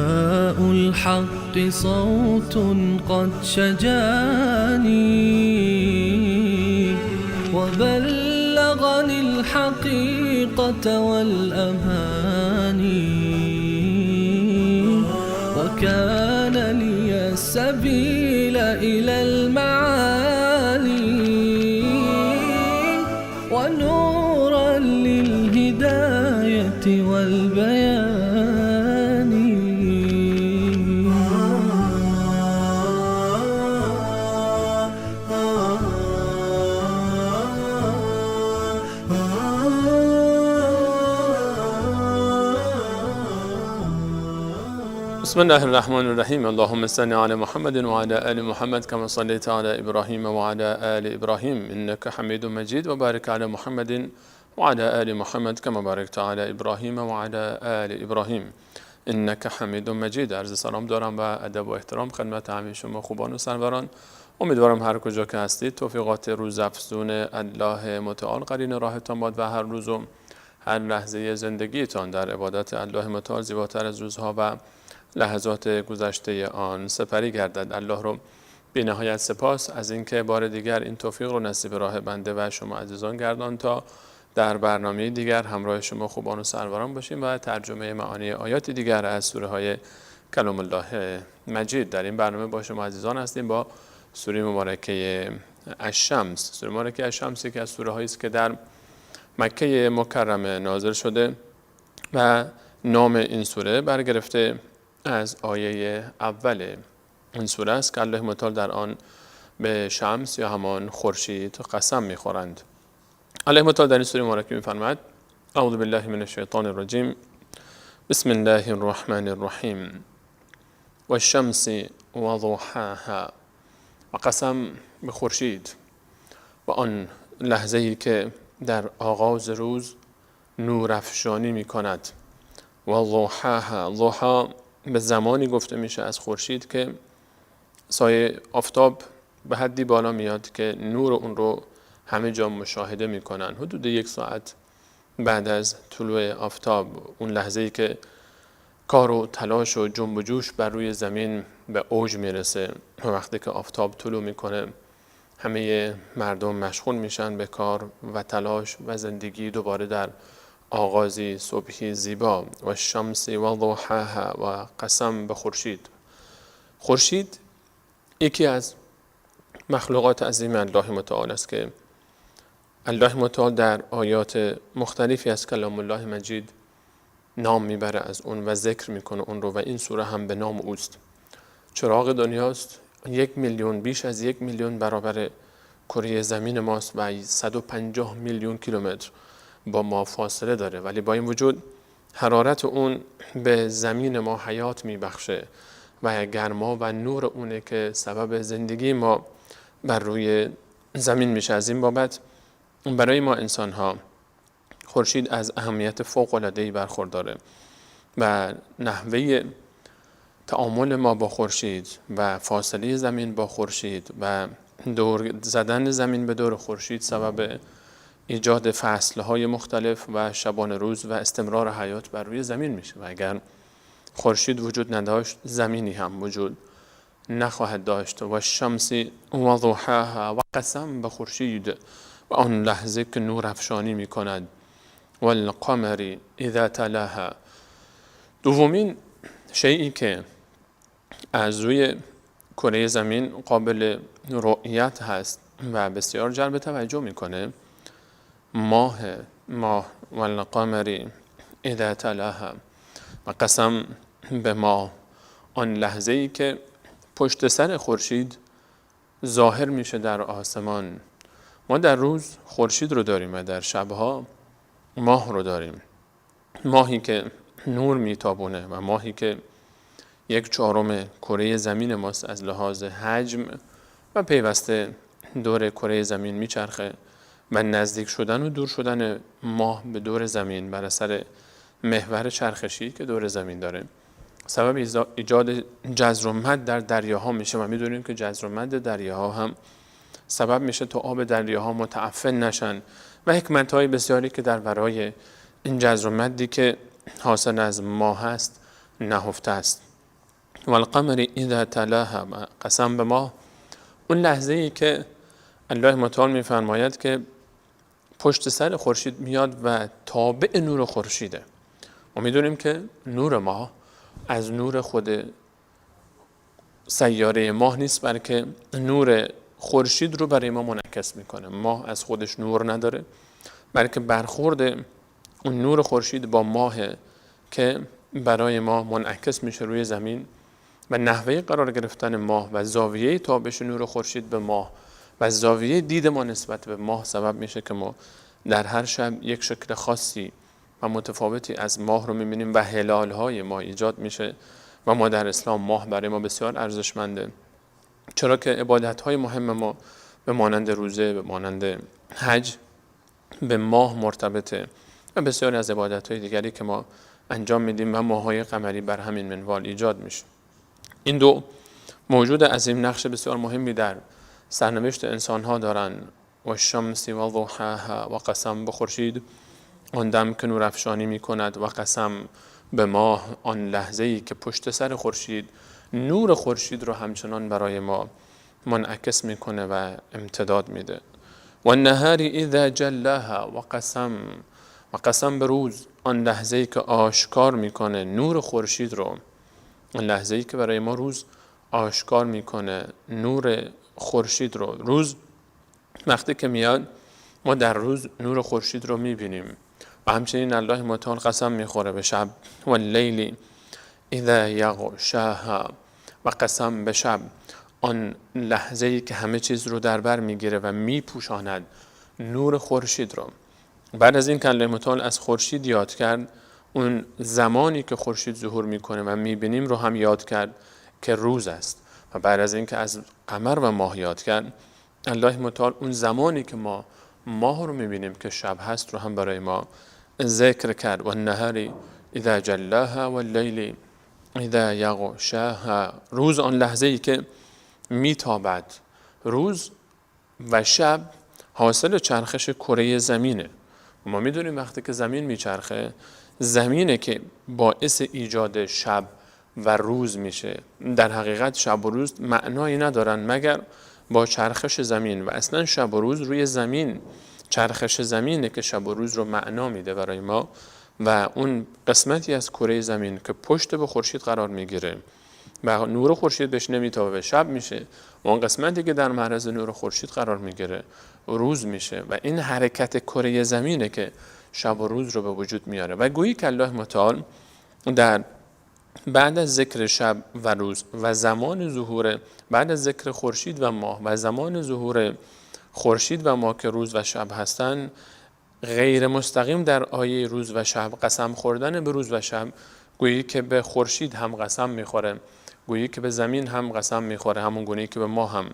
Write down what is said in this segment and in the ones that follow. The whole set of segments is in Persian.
نداء الحق صوت قد شجاني وبلغني الحقيقة والأماني وكان لي السبيل إلى المعالي ونورا للهداية والبيان. بسم الله الرحمن الرحیم. اللهم صل علی محمد وعلى آل محمد كما صليت على ابراهیم وعلى آل ابراهیم انك حمید مجید و بارک علی محمد وعلى آل محمد كما باركت على ابراهیم وعلى آل ابراهیم انك حمید مجید. عرض سلام دارم و ادب و احترام خدمت همه شما خوبان و سروران. امیدوارم هر کجا که هستید توفیقات روزافزون الله متعال قرین راهتان باد و هر روز و هر لحظه زندگیتان در عبادت الله متعال زیباتر از روزها و لحظات گذشته آن سپری گردد. الله رو بی نهایت سپاس از اینکه بار دیگر این توفیق رو نصیب راه بنده و شما عزیزان گردان تا در برنامه دیگر همراه شما خوبان و سروران باشیم و ترجمه معانی آیات دیگر از سوره های کلام الله مجید. در این برنامه با شما عزیزان هستیم با سوره مبارکه الشمس. سوره مبارکه الشمس یکی از سوره هایی است که در مکه مکرمه نازل شده و نام این سوره برگرفته از آیه اول این سوره است که الله متعال در آن به شمس یا همان خورشید قسم می‌خورند. الله متعال در این سوره مبارکه می‌فرماید: اعوذ بالله من الشیطان الرجیم بسم الله الرحمن الرحیم والشمس وضحاها. و قسم به خورشید و آن لحظه‌ای که در آغاز روز نور افشانی می‌کند. وضحاها، ضحا به زمانی گفته میشه از خورشید که سایه آفتاب به حدی بالا میاد که نور اون رو همه جا مشاهده میکنن. حدود 1 ساعت بعد از طلوع آفتاب، اون لحظه‌ای که کار و تلاش و جنب و جوش بر روی زمین به اوج میرسه، وقتی که آفتاب طلوع میکنه همه مردم مشغول میشن به کار و تلاش و زندگی دوباره در آغازی صبحی زیبا. و الشمس و ضحاها، و قسم به خورشید. خورشید یکی از مخلوقات عظیم الله متعال است که الله متعال در آیات مختلفی از کلام الله مجید نام میبره از اون و ذکر میکنه اون رو و این سوره هم به نام اوست. چراغ دنیاست، 1 میلیون، بیش از 1 میلیون برابر کره زمین ماست و 150 میلیون کیلومتر با ما فاصله داره، ولی با این وجود حرارت اون به زمین ما حیات میبخشه و گرما و نور اونه که سبب زندگی ما بر روی زمین میشه. از این بابت برای ما انسان ها خورشید از اهمیت فوق العاده‌ای برخورداره و نحوه تعامل ما با خورشید و فاصله زمین با خورشید و دور زدن زمین به دور خورشید سبب ایجاد فصلهای مختلف و شبانه روز و استمرار حیات بر روی زمین میشه و اگر خورشید وجود نداشت زمینی هم وجود نخواهد داشت. و الشمس و ضحاها، و قسم به خورشید و آن لحظه که نور افشانی میکند. و القمر اذا تلاها. دومین شیئی که از روی کره زمین قابل رؤیت هست و بسیار جلب توجه میکنه ماه و القمر اذا تلاها، و قسم به ماه، آن لحظه‌ای که پشت سر خورشید ظاهر میشه در آسمان. ما در روز خورشید رو داریم و در شبها ماه رو داریم. ماهی که نور میتابونه و ماهی که 1/4 کره زمین ماست از لحاظ حجم و پیوسته دور کره زمین میچرخه و نزدیک شدن و دور شدن ماه به دور زمین بر اثر محور چرخشی که دور زمین داره سبب ایجاد جزر و مد در دریاها میشه و میدونیم که جزر و مد دریاها هم سبب میشه تا آب دریاها متعفن نشن و حکمت‌های بسیاری که در ورای این جزر و مدی که حاصل از ماه هست نهفته است. و القمر اذا تلاها، قسم به ماه، اون لحظه ای که الله متعال میفرماید که پشت سر خورشید میاد و تابع نور خورشیده. ما میدونیم که نور ماه از نور خود سیاره ماه نیست، بلکه نور خورشید رو برای ما منعکس میکنه. ماه از خودش نور نداره، بلکه برخورد اون نور خورشید با ماه که برای ما منعکس میشه روی زمین و نحوه قرار گرفتن ماه و زاویه تابش نور خورشید به ماه و زاویه دید ما نسبت به ماه سبب میشه که ما در هر شب یک شکل خاصی و متفاوتی از ماه رو میبینیم و هلالهای ماه ایجاد میشه و ما در اسلام ماه برای ما بسیار ارزشمنده، چرا که عبادت‌های مهم ما به مانند روزه، به مانند حج به ماه مرتبطه و بسیاری از عبادت‌های دیگری که ما انجام میدیم و ماه‌های قمری بر همین منوال ایجاد میشه. این دو موجود عظیم نقش بسیار مهمی در سرنوشت انسان‌ها دارن. و الشمس و ضحاها، و قسم به خورشید آن دم که نور افشانی می‌کند، و قسم به ماه آن لحظه‌ای که پشت سر خورشید نور خورشید رو همچنان برای ما منعکس میکنه و امتداد میده. و النهار اذا جلاها، و قسم به روز آن لحظه‌ای که آشکار میکنه نور خورشید رو، آن لحظه‌ای که برای ما روز آشکار میکنه نور خورشید رو. روز وقتی که میاد ما در روز نور خورشید رو میبینیم و همچنین الله متعال قسم میخوره به شب، و اللیل اذا یغشاها، و قسم به شب آن لحظه‌ای که همه چیز رو در بر میگیره و میپوشاند نور خورشید رو. بعد از این که الله متعال از خورشید یاد کرد، اون زمانی که خورشید ظهور میکنه و میبینیم رو هم یاد کرد که روز است. و بعد از این که از قمر و ماه یاد کرد، الله متعال اون زمانی که ما ماه رو میبینیم که شب هست رو هم برای ما ذکر کرد. و النهار اذا جلاها و اللیل اذا یغشاها، روز آن لحظه ای که میتابد. روز و شب حاصل چرخش کره زمینه. ما میدونیم وقتی که زمین میچرخه، زمینه که باعث ایجاد شب و روز میشه. در حقیقت شب و روز معنایی ندارن مگر با چرخش زمین، و اصلا شب و روز روی زمین، چرخش زمینه که شب و روز رو معنا میده برای ما، و اون قسمتی از کره زمین که پشت به خورشید قرار میگیره و نور خورشید بهش نمیتابه شب میشه، و اون قسمتی که در معرض نور خورشید قرار میگیره روز میشه، و این حرکت کره زمینه که شب و روز رو به وجود میاره. و گویی که الله متعال در بعد از ذکر شب و روز و زمان ظهور، بعد از ذکر خورشید و ماه و زمان ظهور خورشید و ماه که روز و شب هستن، غیر مستقیم در آیه روز و شب قسم خوردن به روز و شب، گویی که به خورشید هم قسم میخوره، گویی که به زمین هم قسم میخوره، همون گونه‌ای که به ما هم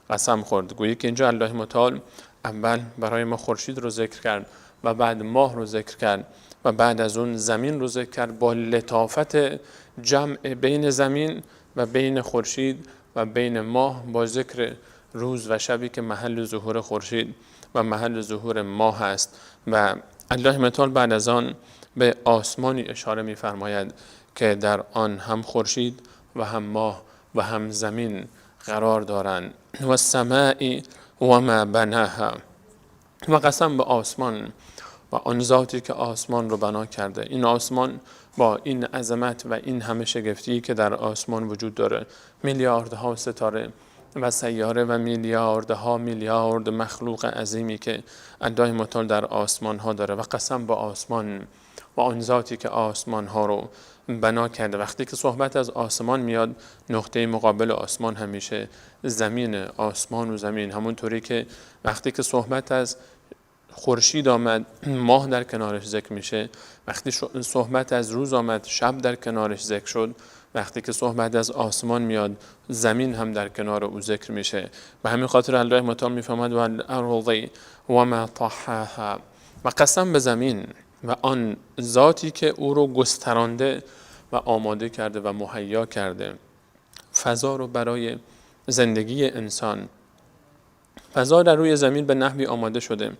قسم خورد. گویی که اینجا الله متعال اول برای ما خورشید رو ذکر کرد و بعد ماه رو ذکر کرد و بعد از اون زمین رو ذکر کرد، با لطافت جمع بین زمین و بین خورشید و بین ماه، با ذکر روز و شبی که محل ظهور خورشید و محل ظهور ماه است. و الله متعال بعد از آن به آسمانی اشاره می‌فرماید که در آن هم خورشید و هم ماه و هم زمین قرار دارند. و السماء و ما بناها، و قسم به آسمان و آن ذاتی که آسمان رو بنا کرده. این آسمان با این عظمت و این همه شگفتی که در آسمان وجود داره، میلیاردها ستاره و سیاره و میلیاردها میلیارد مخلوق عظیمی که الله متعال در آسمان ها داره. و قسم به آسمان و آن ذاتی که آسمان ها رو بنا کرده. وقتی که صحبت از آسمان میاد، نقطه مقابل آسمان همیشه زمین، آسمان و زمین. همونطوری که وقتی که صحبت از خورشید آمد، ماه در کنارش ذکر میشه. وقتی صحبت از روز آمد، شب در کنارش ذکر شد. وقتی که صحبت از آسمان میاد، زمین هم در کنار او ذکر میشه. به همین خاطر الله متعال میفرماید و الارض و ما طحاها، و قسم به زمین و آن ذاتی که او رو گسترانده و آماده کرده و مهیا کرده، فضا رو برای زندگی انسان. فضا در روی زمین به نحوی آماده شده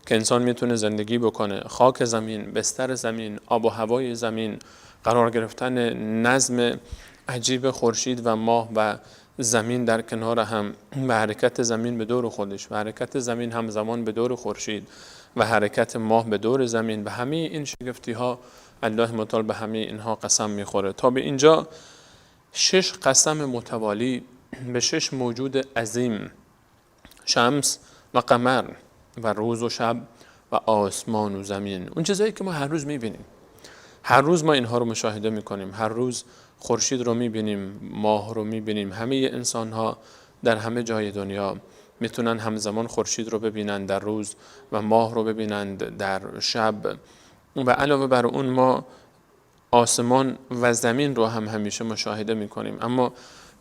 که انسان میتونه زندگی بکنه. خاک زمین، بستر زمین، آب و هوای زمین، قرار گرفتن نظم عجیب خورشید و ماه و زمین در کنار هم و حرکت زمین به دور خودش و حرکت زمین همزمان به دور خورشید و حرکت ماه به دور زمین و همه این شگفتی ها الله متعال به همه اینها قسم میخوره. تا به اینجا 6 قسم متوالی به 6 موجود عظیم، شمس و قمر و روز و شب و آسمان و زمین، اون چیزایی که ما هر روز میبینیم، هر روز ما اینها رو مشاهده میکنیم، هر روز خورشید رو میبینیم، ماه رو میبینیم. همه انسان ها در همه جای دنیا میتونن همزمان خورشید رو ببینن در روز و ماه رو ببینند در شب و علاوه بر اون ما آسمان و زمین رو هم همیشه مشاهده میکنیم. اما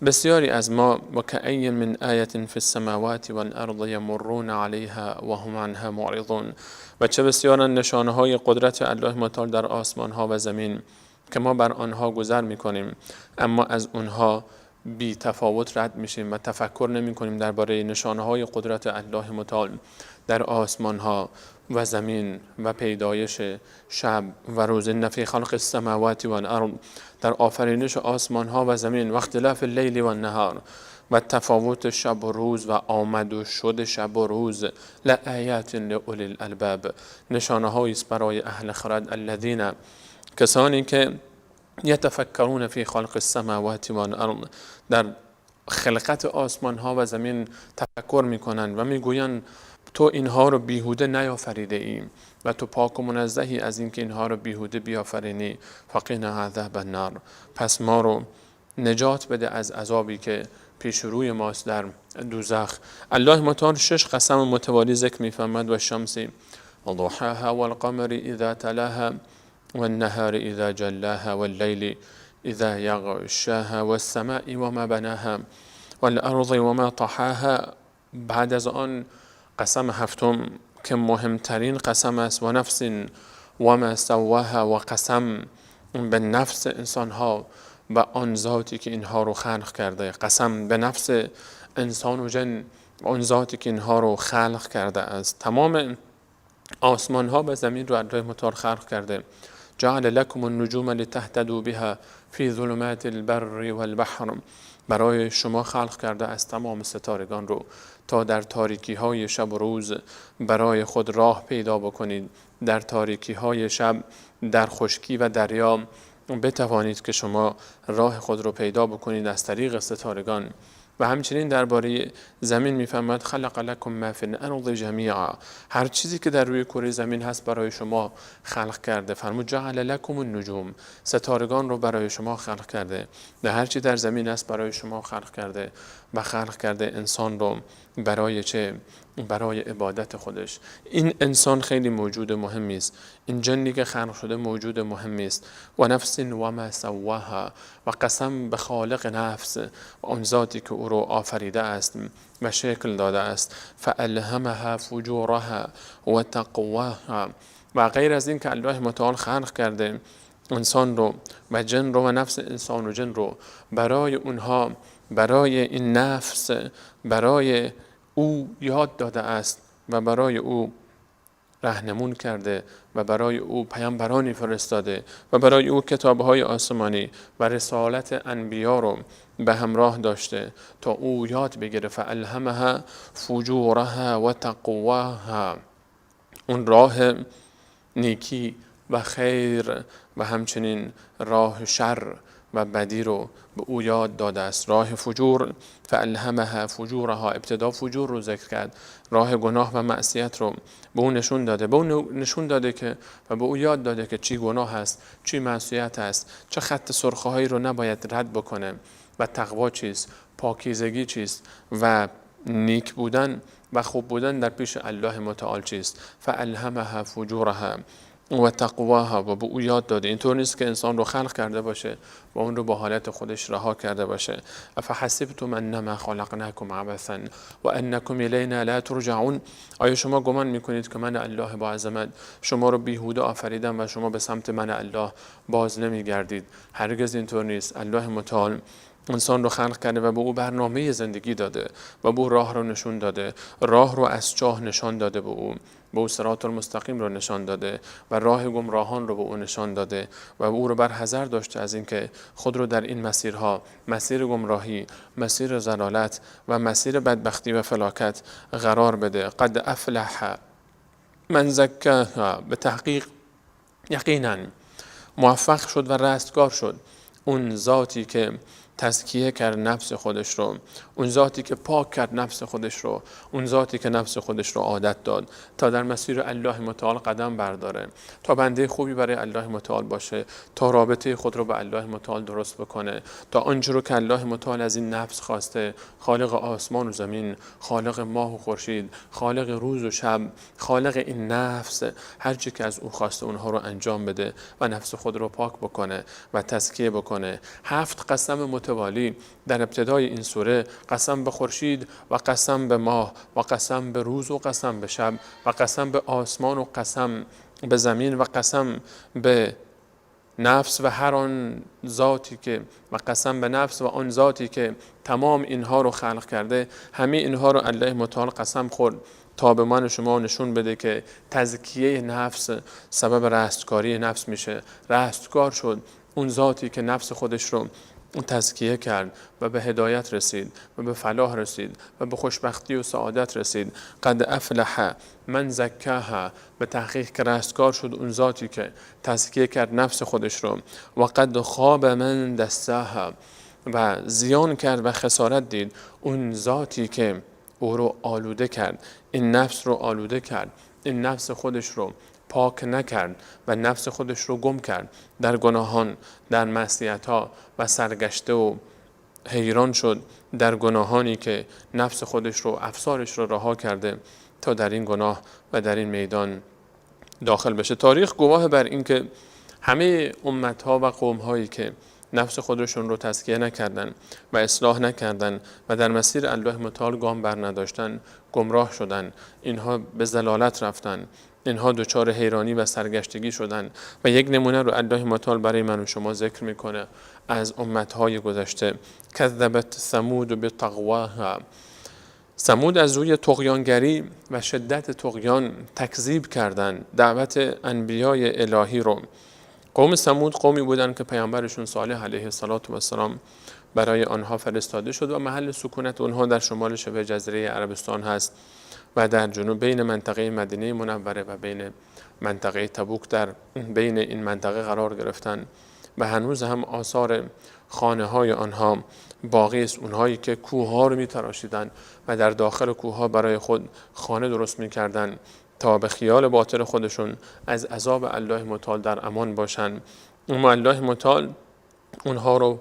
بسیاری از ما وکأی من آیة فی السماوات والارض یمرون علیها و هم عنها معرضون، و چه بسیار نشانه های قدرت الله متعال در آسمان ها و زمین که ما بر آنها گذر میکنیم اما از اونها بی تفاوت رد میشیم و تفکر نمی کنیم درباره نشانه های قدرت الله متعال در آسمان ها و زمین و پیدایش شب و روز. ان فی خلق السماوات والارض، در آفرینش آسمان ها و زمین، و اختلاف اللیل و النهار و تفاوت شب و روز و آمد و شد شب و روز، لآیات لأولی الالباب، نشانه هایی است برای اهل خرد، الذین، کسانی که یتفکرون فی خلق السماوات والارض، در خلقت آسمان ها و زمین تفکر میکنند و میگویند تو اینها رو بیهوده نیافریده ایم و تو پاک و منزهی از اینکه اینها رو بیهوده بیافرینی. فقنا عذاب النار، پس ما رو نجات بده از عذابی که پیش روی ماست در دوزخ. الله متعال 6 قسم متوالی ذکر میفرماد: و الشمس وضحاها والقمر اذا تلاها والنهار اذا جلاها واللیل اذا یغشاها والسماء وما بناها والارض وما طحاها. بعد از آن قسم هفتم که مهمترین قسم است: و نفس وما سواها، و قسم به نفس انسان ها و آن ذاتی که اینها رو خلق کرده. قسم به نفس انسان و جن، آن ذاتی که اینها رو خلق کرده است. تمام آسمان ها و زمین رو الله متعال خلق کرده. جعل لكم النجوم لتهتدوا بها فی ظلمات البر والبحر، برای شما خلق کرده از تمام ستارگان رو تا در تاریکی های شب و روز برای خود راه پیدا بکنید، در تاریکی های شب در خشکی و دریا بتوانید که شما راه خود رو پیدا بکنید از طریق ستارگان. و همچنین درباره زمین میفرماید: خلق لكم ما فی الارض جمیعا، هر چیزی که در روی کره زمین هست برای شما خلق کرده. فرمود جعل لكم النجوم، ستارگان رو برای شما خلق کرده، و هر چی در زمین هست برای شما خلق کرده و خلق کرده انسان رو برای چه؟ برای عبادت خودش. این انسان خیلی موجود مهمی است، این جنی که خلق شده موجود مهمی است. و نفس و ما سواها، و قسم به خالق نفس و آن ذاتی که او رو آفریده است و شکل داده است. فالهمها فجورها و تقواها، و غیر از این که الله متعال خلق کرده انسان رو و جن رو و نفس انسان و جن رو برای اونها، برای این نفس، برای او یاد داده است و برای او راهنمون کرده و برای او پیامبرانی فرستاده و برای او کتاب‌های آسمانی و رسالت انبیا رو به همراه داشته تا او یاد بگیره. فالهمها فجورها و تقواها، اون راه نیکی و خیر و همچنین راه شر و بدی رو به او یاد داده است. راه فجور، فالهمها فجورها، ابتدا فجور رو ذکر کرد، راه گناه و معصیت رو به او نشون داده، به او نشون داده که و به او یاد داده که چی گناه است، چی معصیت است، چه خط سرخه هایی رو نباید رد بکنه و تقوا چیست، پاکیزگی چیست و نیک بودن و خوب بودن در پیش الله متعال چیست. فالهمها فجورها و تقواها، و به او یاد داده. اینطور نیست که انسان رو خلق کرده باشه و اون رو با حالت خودش رها کرده باشه. افحسبتم انما خلقناکم عبثا و انکم الینا لا ترجعون، آیا شما گمان میکنید که من الله با عظمت شما رو بیهوده آفریدم و شما به سمت من الله باز نمیگردید؟ هرگز اینطور نیست. الله متعال انسان رو خلق کرده و به او برنامه زندگی داده و به او راه رو نشون داده، راه رو از چاه نشان داده، به او صراط المستقیم رو نشان داده و راه گمراهان رو به او نشان داده و او رو بر حذر داشته از اینکه خود رو در این مسیرها، مسیر گمراهی، مسیر ضلالت و مسیر بدبختی و فلاکت قرار بده. قد افلح من زکاها، به تحقیق یقینا موفق شد و رستگار شد اون ذاتی که تزکیه کرد نفس خودش رو، اون ذاتی که پاک کرد نفس خودش رو، اون ذاتی که نفس خودش رو عادت داد تا در مسیر الله متعال قدم برداره، تا بنده خوبی برای الله متعال باشه، تا رابطه خود رو به الله متعال درست بکنه، تا آنچه رو که الله متعال از این نفس خواسته، خالق آسمان و زمین، خالق ماه و خورشید، خالق روز و شب، خالق این نفس، هر چی که از او خواسته اونها رو انجام بده و نفس خود رو پاک بکنه و تزکیه بکنه. 7 قسم متوالی در ابتدای این سوره، قسم به خورشید و قسم به ماه و قسم به روز و قسم به شب و قسم به آسمان و قسم به زمین و قسم به نفس و هر آن ذاتی که و قسم به نفس و آن ذاتی که تمام اینها رو خلق کرده، همه اینها رو الله متعال قسم خورد تا به من شما نشون بده که تزکیه نفس سبب رستگاری نفس میشه. رستگار شد اون ذاتی که نفس خودش رو تزکیه کرد و به هدایت رسید و به فلاح رسید و به خوشبختی و سعادت رسید. قد افلح من زکاها، به تحقیق که رستگار شد اون ذاتی که تزکیه کرد نفس خودش رو. و قد خاب من دساها، و زیان کرد و خسارت دید اون ذاتی که او رو آلوده کرد، این نفس رو آلوده کرد، این نفس خودش رو پاک نکرد و نفس خودش رو گم کرد در گناهان، در معصیت‌ها و سرگشته و حیران شد در گناهانی که نفس خودش رو، افسارش رو رها کرده تا در این گناه و در این میدان داخل بشه. تاریخ گواه بر این که همه امت‌ها و قوم‌هایی که نفس خودشون رو تزکیه نکردن و اصلاح نکردن و در مسیر الله متعال گام بر نداشتن، گمراه شدن، اینها به ضلالت رفتن، اینها دچار حیرانی و سرگشتگی شدن. و یک نمونه رو الله متعال برای من و شما ذکر میکنه از امتهای گذشته. کذبت ثمود بطغواها، ثمود از روی طغیانگری و شدت طغیان تکذیب کردن دعوت انبیای الهی رو. قوم ثمود قومی بودند که پیامبرشون صالح علیه السلام برای آنها فرستاده شد و محل سکونت اونها در شمال شبه جزیره عربستان هست و در جنوب بین منطقه مدینه منوره و بین منطقه تبوک در بین این منطقه قرار گرفتن و هنوز هم آثار خانه های آنها باقی است. اونهایی که کوه ها رو می تراشیدن و در داخل کوه ها برای خود خانه درست می کردن تا به خیال باطل خودشون از عذاب الله متعال در امان باشن. اما الله متعال اونها رو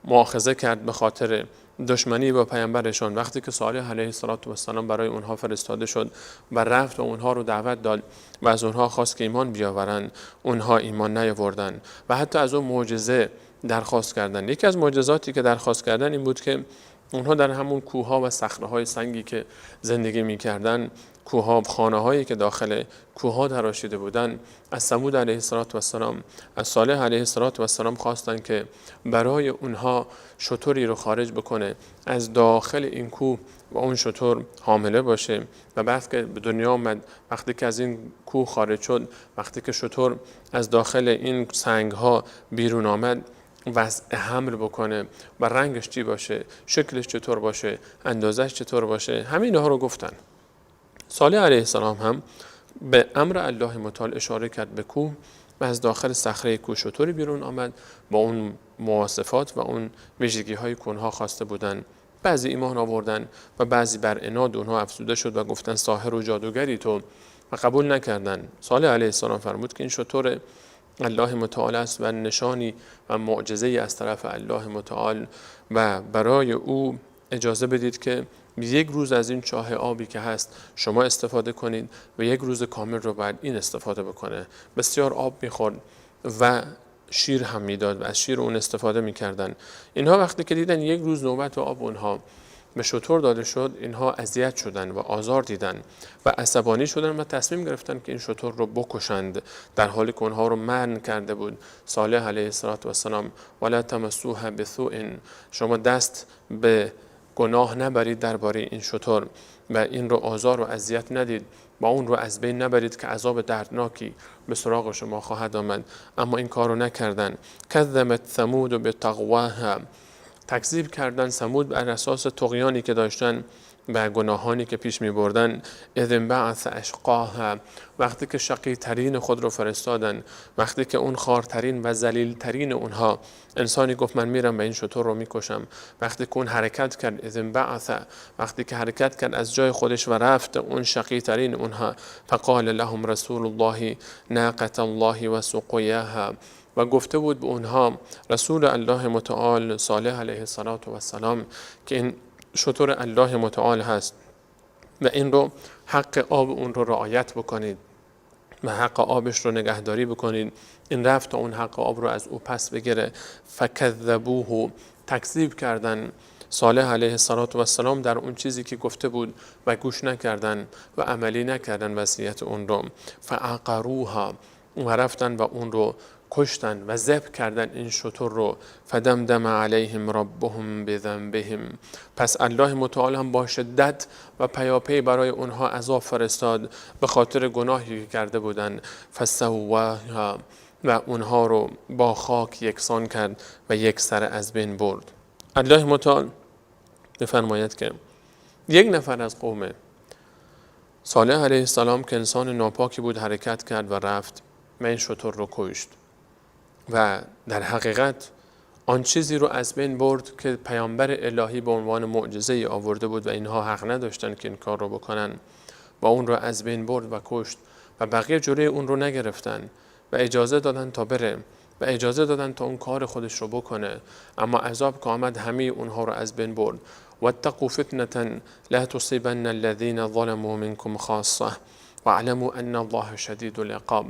مؤاخذه کرد به خاطر دشمنی با پیامبرشون. وقتی که صالح علیه السلام برای اونها فرستاده شد و رفت و اونها رو دعوت داد و از اونها خواست که ایمان بیاورن، اونها ایمان نیاوردن و حتی از اون معجزه درخواست کردن. یکی از معجزاتی که درخواست کردن این بود که اونها در همون کوه‌ها و صخره‌های سنگی که زندگی می‌کردن، کوه‌ها و خانه‌هایی که داخل کوه‌ها تراشیده بودند، از ثمود علیه السلام، از صالح علیه السلام خواستند که برای اونها شتری رو خارج بکنه از داخل این کوه و اون شتر حامله باشه و بعد که به دنیا آمد، وقتی که از این کوه خارج شد، وقتی که شتر از داخل این سنگ‌ها بیرون آمد، وضع حمل بکنه و رنگش چی باشه، شکلش چطور باشه، اندازش چطور باشه، همین ها رو گفتن. صالح علیه السلام هم به امر الله متعال اشاره کرد به کوه و از داخل صخره کوه شتری بیرون آمد با اون مواصفات و اون ویژگی های کونها خواسته بودن. بعضی ایمان آوردن و بعضی بر عناد اونها افزوده شد و گفتن ساحر و جادوگری تو و قبول نکردن. صالح علیه السلام فرمود که این شتر الله متعال است و نشانی و معجزه از طرف الله متعال و برای او اجازه بدید که یک روز از این چاه آبی که هست شما استفاده کنید و یک روز کامل رو بعد این استفاده بکنه. بسیار آب میخورد و شیر هم میداد و از شیر اون استفاده میکردن. اینها وقتی که دیدن یک روز نوبت و آب اونها به شتر داده شد، اینها اذیت شدن و آزار دیدن و عصبانی شدن و تصمیم گرفتن که این شتر رو بکشند، در حالی که اونها رو منع کرده بود صالح علیه السلام ولا تمسوها بسوء، شما دست به گناه نبرید درباره این شتر و این رو آزار و اذیت ندید، با اون رو از بین نبرید که عذاب دردناکی به سراغ شما خواهد آمد. اما این کار رو نکردن. کذبت ثمود بطغواها، تکذیب کردن ثمود بر اساس طغیانی که داشتن و گناهانی که پیش می بردن. اذ انبعث اشقاها، وقتی که شقی ترین خود رو فرستادن، وقتی که اون خارترین و ذلیل ترین اونها، انسانی گفت من میرم و این شتر رو میکشم، وقتی که اون حرکت کرد، اذ انبعث، وقتی که حرکت کرد از جای خودش و رفت اون شقی ترین اونها، فقال لهم رسول الله ناقة الله و سقیاها، و گفته بود به اونها رسول الله متعال صالح علیه السلام که این شتر الله متعال هست و این رو حق آب اون رو رعایت بکنید و حق آبش رو نگهداری بکنید. این رفت تا اون حق آب رو از او پس بگیره. فکذبوه، تکذیب کردن صالح علیه السلام در اون چیزی که گفته بود و گوش نکردن و عملی نکردن وصیت اون رو. فعقروها، و رفتن و اون رو کشتن و ذبح کردن این شتر رو. فدمدم علیهم ربهم بذنبهم، پس الله متعال هم با شدت و پیاپی برای اونها عذاب فرستاد به خاطر گناهی که کرده بودن. فسواها، و اونها رو با خاک یکسان کرد و یک سر از بین برد. الله متعال بفرماید که یک نفر از قوم صالح علیه السلام که انسان ناپاکی بود حرکت کرد و رفت و این شتر رو کشت و در حقیقت آن چیزی رو از بین برد که پیامبر الهی به عنوان معجزه آورده بود و اینها حق نداشتن که این کار رو بکنن و اون رو از بین برد و کشت و بقیه جلوی اون رو نگرفتن و اجازه دادن تا بره و اجازه دادن تا اون کار خودش رو بکنه. اما عذاب که آمد همه اونها رو از بین برد. واتقوا فتنة لا تصيبن الذين ظلموا منكم خاصة واعلموا ان الله شدید العقاب،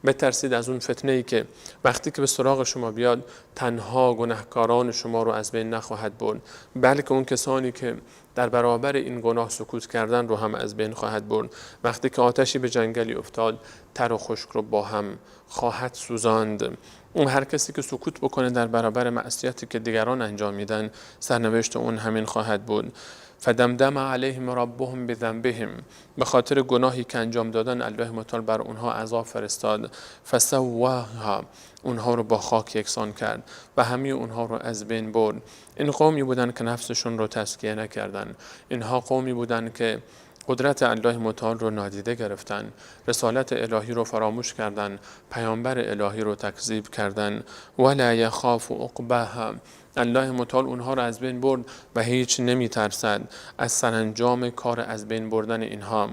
بترسید از اون فتنه ای که وقتی که به سراغ شما بیاد تنها گناهکاران شما رو از بین نخواهد برد، بلکه اون کسانی که در برابر این گناه سکوت کردن رو هم از بین خواهد برد. وقتی که آتشی به جنگلی افتاد تر و خشک رو با هم خواهد سوزاند. اون هر کسی که سکوت بکنه در برابر معصیتی که دیگران انجام میدن سرنوشت اون همین خواهد بود. فدمدم علیهم ربهم بذنبهم، به خاطر گناهی که انجام دادن الله متعال بر اونها عذاب فرستاد. فسواها، اونها رو با خاک یکسان کرد و همه اونها رو از بین برد. این قومی بودن که نفسشون رو تزکیه نکردن، اینها قومی بودن که قدرت الله متعال رو نادیده گرفتن، رسالت الهی رو فراموش کردن، پیامبر الهی رو تکذیب کردن. ولا یخاف عقباها، الله متعال اونها رو از بین برد و هیچ نمی ترسد از سرانجام کار از بین بردن اینها.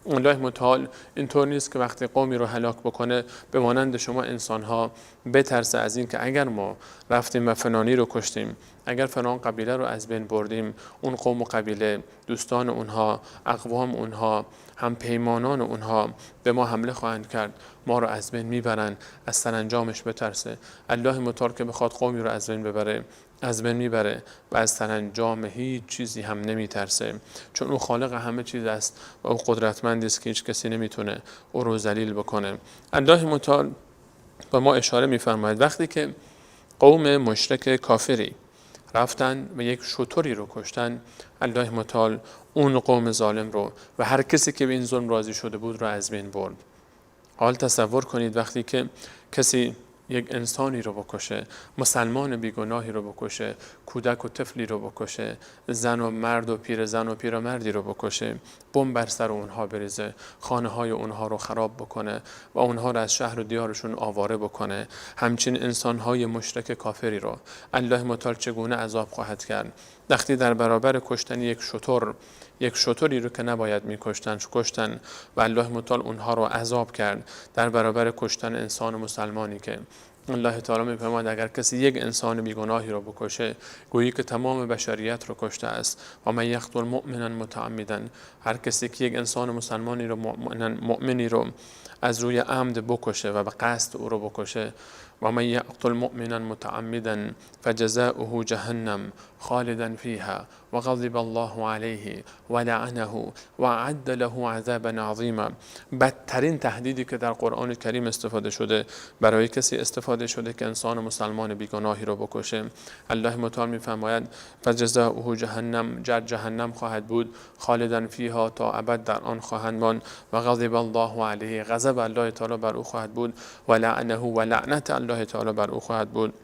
الله متعال اینطور نیست که وقتی قومی رو هلاک بکنه به مانند شما انسانها بترسه از این که اگر ما رفتیم و فلانی رو کشتیم، اگر فلان قبیله رو از بین بردیم، اون قوم و قبیله، دوستان اونها، اقوام اونها، هم پیمانان اونها به ما حمله خواهند کرد، ما رو از بین میبرن، از سرانجامش بترسه. الله متعال که بخواد قومی رو از بین ببره از بین میبره و از سرانجام هیچ چیزی هم نمیترسه، چون او خالق همه چیز است و او قدرتمندی است که هیچ کسی نمیتونه او رو ذلیل بکنه. الله متعال به ما اشاره میفرماید وقتی که قوم مشرک کافری رفتن و یک شتری رو کشتن، الله متعال اون قوم ظالم رو و هر کسی که به این ظلم راضی شده بود رو از بین برد. حال تصور کنید وقتی که کسی یک انسانی رو بکشه، مسلمان بیگناهی رو بکشه، کودک و طفلی رو بکشه، زن و مرد و پیرزن و پیرمردی رو بکشه، بمب بر سر اونها بریزه، خانه های اونها رو خراب بکنه و اونها رو از شهر و دیارشون آواره بکنه، همچین انسانهای مشرک کافری رو الله متعال چگونه عذاب خواهد کرد وقتی در برابر کشتن یک شتری رو که نباید میکشتن کشتن و الله متعال اونها رو عذاب کرد در برابر کشتن انسان مسلمانی که الله تعالی میفرماید اگر کسی یک انسان بیگناهی رو بکشه گویی که تمام بشریت رو کشته است. و من یقتل مؤمنا متعمدا، هر کسی که یک انسان مسلمانی رو مؤمنی رو از روی عمد بکشه و به قصد او رو بکشه، و من یقتل مؤمنا متعمدا فجزاؤه جهنم خالدا فيها وغضب الله عليه ولعنه وأعد له عذابا عظیما. بدترین تهدیدی که در قرآن کریم استفاده شده برای کسی استفاده شده که انسان مسلمان بیگناهی رو بکشه. الله متعال میفرماید فجزاؤه جهنم، جهنم خواهد بود، خالدا فیها، تا ابد در آن خواهند ماند، و غضب الله علیه، غضب الله تعالی بر او خواهد بود، و لعنه، و لعنت الله تعالی بر او خواهد بود،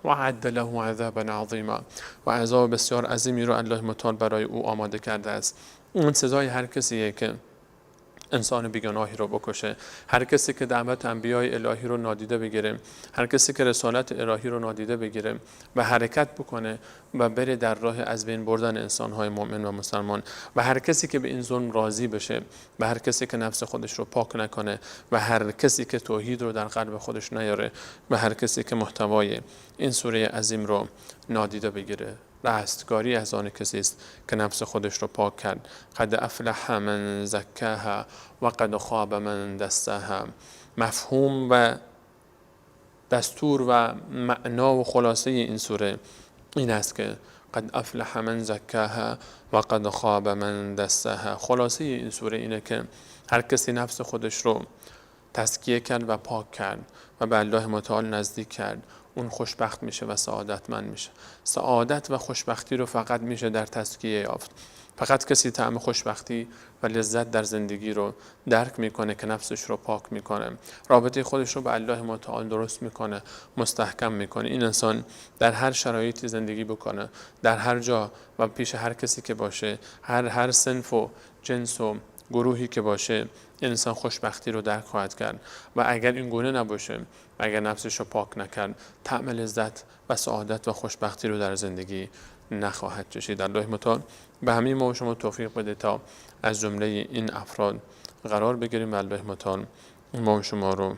و عد له عذابا عظیما، و عذاب بسیار عظیمی رو الله متعال برای او آماده کرده است. اون سزای هر کسیه که انسان بیگناهی رو بکشه، هر کسی که دعوت انبیای الهی رو نادیده بگیره، هر کسی که رسالت الهی رو نادیده بگیره و حرکت بکنه و بره در راه از بین بردن انسان‌های مؤمن و مسلمان، و هر کسی که به این ظلم راضی بشه، و هر کسی که نفس خودش رو پاک نکنه، و هر کسی که توحید رو در قلب خودش نیاره، و هر کسی که محتوای این سوره عظیم رو نادیده بگیره. رستگاری از آن کسی است که نفس خودش رو پاک کرد. قد افلح من زکاها و قد خاب من دساها. مفهوم و دستور و معنا و خلاصه این سوره این است که قد افلح من زکاها و قد خاب من دساها. خلاصه این سوره اینه که هر کسی نفس خودش رو تزکیه کرد و پاک کرد و به الله متعال نزدیک کرد، اون خوشبخت میشه و سعادتمند میشه. سعادت و خوشبختی رو فقط میشه در تزکیه یافت. فقط کسی طعم خوشبختی و لذت در زندگی رو درک میکنه که نفسش رو پاک میکنه، رابطه خودش رو به الله متعال درست میکنه، مستحکم میکنه. این انسان در هر شرایطی زندگی بکنه، در هر جا و پیش هر کسی که باشه، هر صنف و جنس و گروهی که باشه، این انسان خوشبختی رو درک خواهد کرد. و اگر این گونه نباشه، اگر نفسش رو پاک نکرد، طعم لذت و سعادت و خوشبختی رو در زندگی نخواهد چشید. الله متعال به همه ما و شما توفیق بده تا از جمله این افراد قرار بگیریم و الله متعال ما و شما رو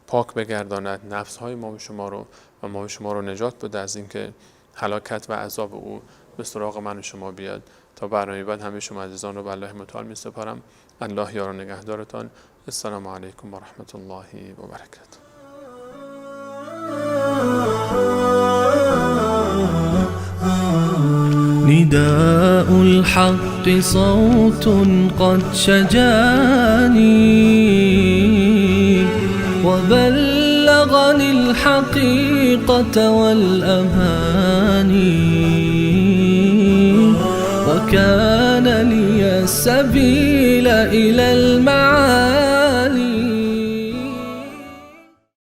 پاک بگرداند، نفسهای ما و شما رو و ما و شما رو نجات بده از اینکه هلاکت و عذاب او به سراغ من و شما بیاد. تا برنامه بعد همه شما عزیزان رو به الله متعال می سپارم. الله یار و نگهدارتان. السلام علیکم و رحمت الله و برکاته. نداء الحق صوت قد شجاني وبلغني الحقيقة والأماني، وكان لي السبيل إلى المعاني